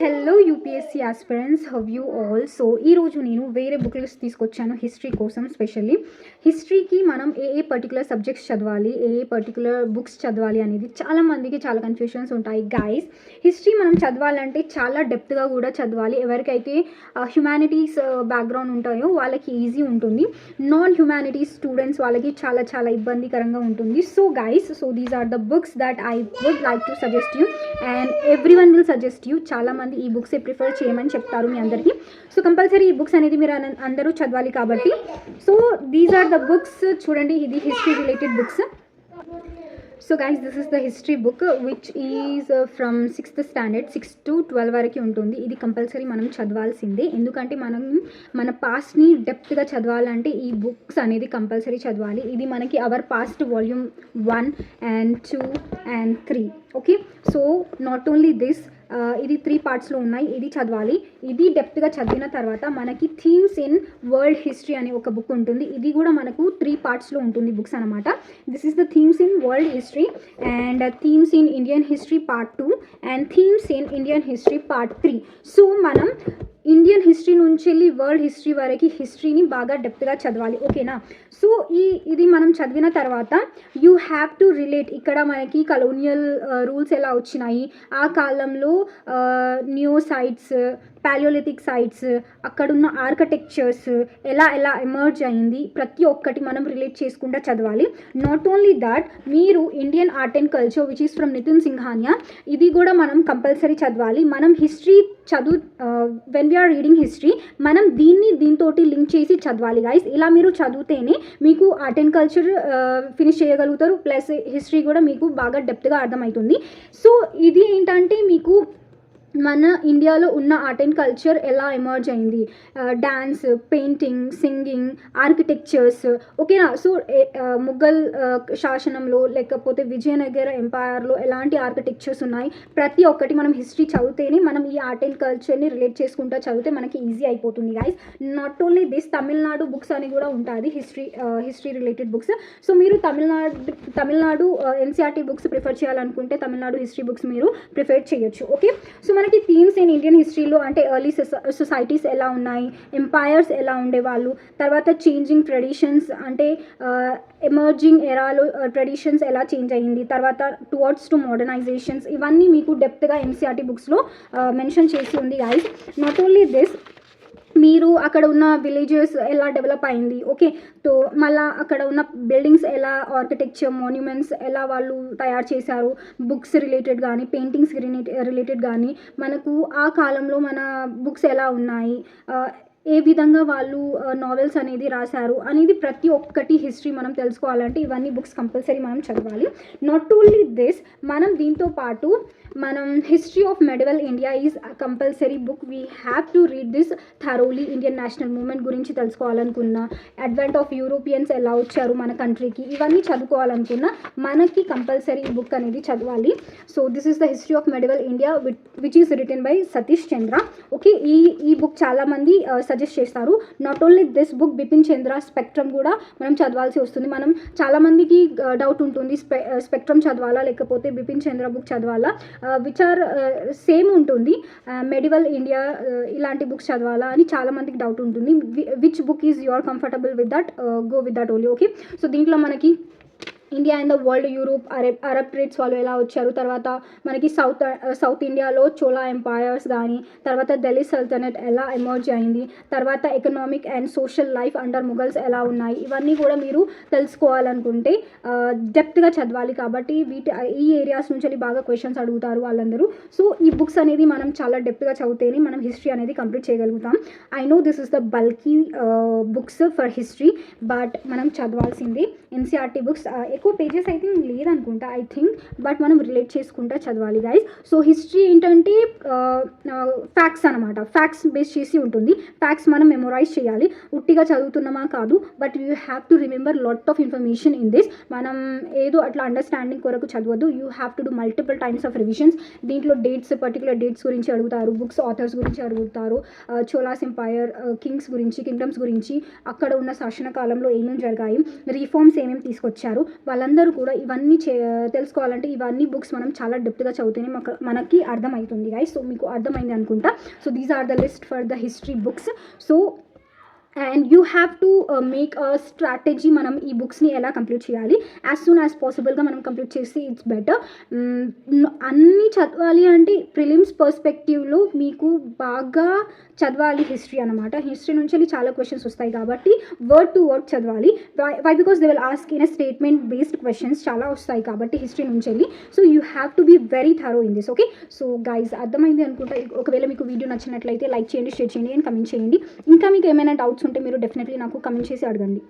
Hello UPSC aspirants have you all. So ఈరోజు నేను వేరే బుక్ లిస్ట్ తీసుకొచ్చాను హిస్టరీ కోసం. స్పెషల్లీ హిస్టరీకి మనం ఏ పర్టికులర్ సబ్జెక్ట్స్ చదవాలి, ఏ పర్టికులర్ బుక్స్ చదవాలి అనేది చాలా మందికి చాలా కన్ఫ్యూషన్స్ ఉంటాయి గైస్. హిస్టరీ మనం చదవాలంటే చాలా డెప్త్గా కూడా చదవాలి. ఎవరికైతే హ్యుమానిటీస్ బ్యాక్గ్రౌండ్ ఉంటాయో వాళ్ళకి ఈజీ ఉంటుంది. నాన్ హ్యుమానిటీస్ స్టూడెంట్స్ వాళ్ళకి చాలా చాలా ఇబ్బందికరంగా ఉంటుంది. So guys, so these are the books that I would like to suggest you and everyone will suggest you. చాలా మంది ఈ బుక్సే ప్రిఫర్ చేయమని చెప్తారు మీ అందరికీ. సో కంపల్సరీ ఈ బుక్స్ అనేది మీరు అందరూ చదవాలి కాబట్టి. So these are the books. చూడండి, ఇది history related books. So guys, this is the history book which is from 6th standard 6 to 12 వరకు ఉంటుంది. ఇది కంపల్సరీ మనం చదవాల్సిందే, ఎందుకంటే మనం మన పాస్ట్ని డెప్త్గా చదవాలంటే ఈ బుక్స్ అనేది కంపల్సరీ చదవాలి. ఇది మనకి our past volume 1 and 2 and 3. Okay, so not only this, ఇది 3 పార్ట్స్లో ఉన్నాయి. ఇది చదవాలి. ఇది డెప్త్గా చదివిన తర్వాత మనకి థీమ్స్ ఇన్ వరల్డ్ హిస్టరీ అనే ఒక బుక్ ఉంటుంది. ఇది కూడా మనకు 3 పార్ట్స్లో ఉంటుంది బుక్స్ అనమాట. This is the themes in world history and themes in Indian history part 2 and themes in Indian history part 3. So మనం ఇండియన్ హిస్టరీ నుంచి వెళ్ళి వరల్డ్ హిస్టరీ వరకు హిస్టరీని బాగా డెప్త్గా చదవాలి. ఓకేనా? సో ఇది మనం చదివిన తర్వాత యూ హ్యావ్ టు రిలేట్. ఇక్కడ మనకి కలోనియల్ రూల్స్ ఎలా వచ్చినాయి, ఆ కాలంలో న్యూ సైట్స్, పాలియోలిథిక్ సైట్స్, అక్కడున్న ఆర్కిటెక్చర్స్ ఎలా ఎమర్జ్ అయింది, ప్రతి ఒక్కటి మనం రిలేట్ చేసుకుంటూ చదవాలి. నాట్ ఓన్లీ దాట్, మీరు Indian art and culture which is from Nitin Singhania, ఇది కూడా మనం కంపల్సరీ చదవాలి. మనం history when we are reading history మనం దీంతో లింక్ చేసి చదవాలి గైస్. ఇలా మీరు చదివితేనే మీకు ఆర్ట్ అండ్ కల్చర్ ఫినిష్ చేయగలుగుతారు, ప్లస్ హిస్టరీ కూడా మీకు బాగా డెప్త్గా అర్థమవుతుంది. సో ఇది ఏంటంటే మీకు మన ఇండియాలో ఉన్న ఆర్ట్ అండ్ కల్చర్ ఎలా ఎమర్జ్ అయింది, డ్యాన్స్, పెయింటింగ్, సింగింగ్, ఆర్కిటెక్చర్స్. ఓకేనా? సో ముఘల్ శాసనంలో లేకపోతే విజయనగర ఎంపైర్లో ఎలాంటి ఆర్కిటెక్చర్స్ ఉన్నాయి, ప్రతి ఒక్కటి మనం హిస్టరీ చదివితేనే మనం ఈ ఆర్ట్ అండ్ కల్చర్ని రిలేట్ చేసుకుంటూ చదివితే మనకి ఈజీ అయిపోతుంది guys. Not only this, Tamil Nadu books అని కూడా ఉంటుంది హిస్టరీ రిలేటెడ్ బుక్స్. సో మీరు తమిళనాడు ఎన్సీఆర్టీ బుక్స్ ప్రిఫర్ చేయాలనుకుంటే తమిళనాడు హిస్టరీ బుక్స్ మీరు ప్రిఫర్ చేయొచ్చు. ఓకే, సో మనకి థీమ్స్ ఇన్ ఇండియన్ హిస్టరీలో అంటే ఎర్లీ సొసైటీస్ ఎలా ఉన్నాయి, ఎంపైర్స్ ఎలా ఉండేవాళ్ళు, తర్వాత చేంజింగ్ ట్రెడిషన్స్ అంటే ఎమర్జింగ్ ఎరాలో ట్రెడిషన్స్ ఎలా చేంజ్ అయ్యింది, తర్వాత టువర్డ్స్ టు మోడర్నైజేషన్స్, ఇవన్నీ మీకు డెప్త్గా ఎన్సీఆర్టీ బుక్స్లో మెన్షన్ చేసి ఉంది గైస్. నాట్ ఓన్లీ దిస్, మీరు అక్కడ ఉన్న విలేజెస్ ఎలా డెవలప్ అయింది, ఓకే, సో మళ్ళీ అక్కడ ఉన్న బిల్డింగ్స్ ఎలా, ఆర్కిటెక్చర్, మాన్యుమెంట్స్ ఎలా వాళ్ళు తయారు చేశారు, బుక్స్ రిలేటెడ్ కానీ పెయింటింగ్స్ రిలేటెడ్ కానీ మనకు ఆ కాలంలో మన బుక్స్ ఎలా ఉన్నాయి, ఏ విధంగా వాళ్ళు నావెల్స్ అనేది రాశారు అనేది ప్రతి ఒక్కటి హిస్టరీ మనం తెలుసుకోవాలంటే ఇవన్నీ బుక్స్ కంపల్సరీ మనం చదవాలి. నాట్ ఓన్లీ దిస్, మనం దీంతో పాటు మనం history of medieval India is compulsory book. We have to read this thoroughly. Indian national movement గురించి తెలుసుకోవాలనుకున్నా, అడ్వెంట్ ఆఫ్ యూరోపియన్స్ ఎలా వచ్చారు మన కంట్రీకి, ఇవన్నీ చదువుకోవాలనుకున్నా మనకి కంపల్సరీ ఈ బుక్ అనేది చదవాలి. So this is the history of medieval India which is written by Satish Chandra. Okay, ఈ బుక్ చాలామంది సజెస్ట్ చేస్తారు. Not only this book, Bipin Chandra spectrum కూడా మనం చదవాల్సి వస్తుంది. మనం చాలామందికి డౌట్ ఉంటుంది, స్పెక్ట్రమ్ చదవాలా లేకపోతే బిపిన్ చంద్ర బుక్ చదవాలా, విచ్ ఆర్ సేమ్ ఉంటుంది. మెడివల్ ఇండియా ఇలాంటి బుక్స్ చదవాలా అని చాలామందికి డౌట్ ఉంటుంది. Which book is your comfortable with that, go with that only. Okay, so దీంట్లో మనకి India and the world, Europe, Arab trades వాళ్ళు ఎలా వచ్చారు, తర్వాత మనకి సౌత్ ఇండియాలో చోళా ఎంపైర్స్ కానీ, తర్వాత ఢిల్లీ సల్తనట్ ఎలా ఎమర్జ్ అయింది, తర్వాత economic and social life under Mughals ఎలా ఉన్నాయి, ఇవన్నీ కూడా మీరు తెలుసుకోవాలనుకుంటే డెప్త్గా చదవాలి. కాబట్టి ఈ ఏరియాస్ నుంచి బాగా క్వశ్చన్స్ అడుగుతారు వాళ్ళందరూ. సో ఈ బుక్స్ అనేది మనం చాలా డెప్త్గా చదివితేనే మనం హిస్టరీ అనేది కంప్లీట్ చేయగలుగుతాం. I know this is the bulky books for history, but మనం చదవాల్సిందే. ఎన్సీఆర్టీ బుక్స్ ఎక్కువ పేజెస్ అయితే లేదనుకుంటా ఐ థింక్, బట్ మనం రిలేట్ చేసుకుంటా చదవాలి గైస్. సో హిస్టరీ ఏంటంటే ఫ్యాక్ట్స్ అనమాట, ఫ్యాక్ట్స్ బేస్ చేసి ఉంటుంది. ఫ్యాక్ట్స్ మనం మెమొరైజ్ చేయాలి, ఉట్టిగా చదువుతున్నామా కాదు, but you have to remember lot of information in this. మనం ఏదో అట్లా అండర్స్టాండింగ్ కొరకు చదవద్దు, you have to do multiple times of revisions. దీంట్లో డేట్స్, పర్టికులర్ డేట్స్ గురించి అడుగుతారు, బుక్స్ ఆథర్స్ గురించి అడుగుతారు, చోలాస్ ఎంపైర్, కింగ్స్ గురించి, కింగ్డమ్స్ గురించి, అక్కడ ఉన్న శాసన కాలంలో ఏమేమి జరిగాయి, రిఫార్మ్స్ ఏమేమి తీసుకొచ్చారు, వాళ్ళందరూ కూడా ఇవన్నీ తెలుసుకోవాలంటే ఇవన్నీ బుక్స్ మనం చాలా డెప్త్గా చదివితేనే మనకి అర్థమవుతుంది గైస్. సో మీకు అర్థమైంది అనుకుంటా. So these are the list for the history books. So and you have to make a strategy, మనం ఈ బుక్స్ని ఎలా కంప్లీట్ చేయాలి, యాజ్ సూన్ యాజ్ పాసిబుల్గా మనం కంప్లీట్ చేస్తే ఇట్స్ బెటర్. అన్నీ చదవాలి అంటే ప్రిలిమ్స్ పర్స్పెక్టివ్లో మీకు బాగా చదవాలి హిస్టరీ అనమాట. హిస్టరీ నుంచి వెళ్ళి చాలా క్వశ్చన్స్ వస్తాయి కాబట్టి వర్డ్ టు వర్డ్ చదవాలి. Why because they will ask in a statement based questions చాలా వస్తాయి కాబట్టి హిస్టరీ నుంచి వెళ్ళి. So you have to be very thorough in this. Okay, so guys అర్థమైంది అనుకుంటా. ఒకవేళ మీకు వీడియో నచ్చినట్లయితే లైక్ చేయండి, షేర్ చేయండి అండ్ కమెంట్ చేయండి. ఇంకా మీకు ఏమైనా డౌట్స్ ఉంటే మీరు డెఫినెట్లీ నాకు కమెంట్ చేసి అడగండి.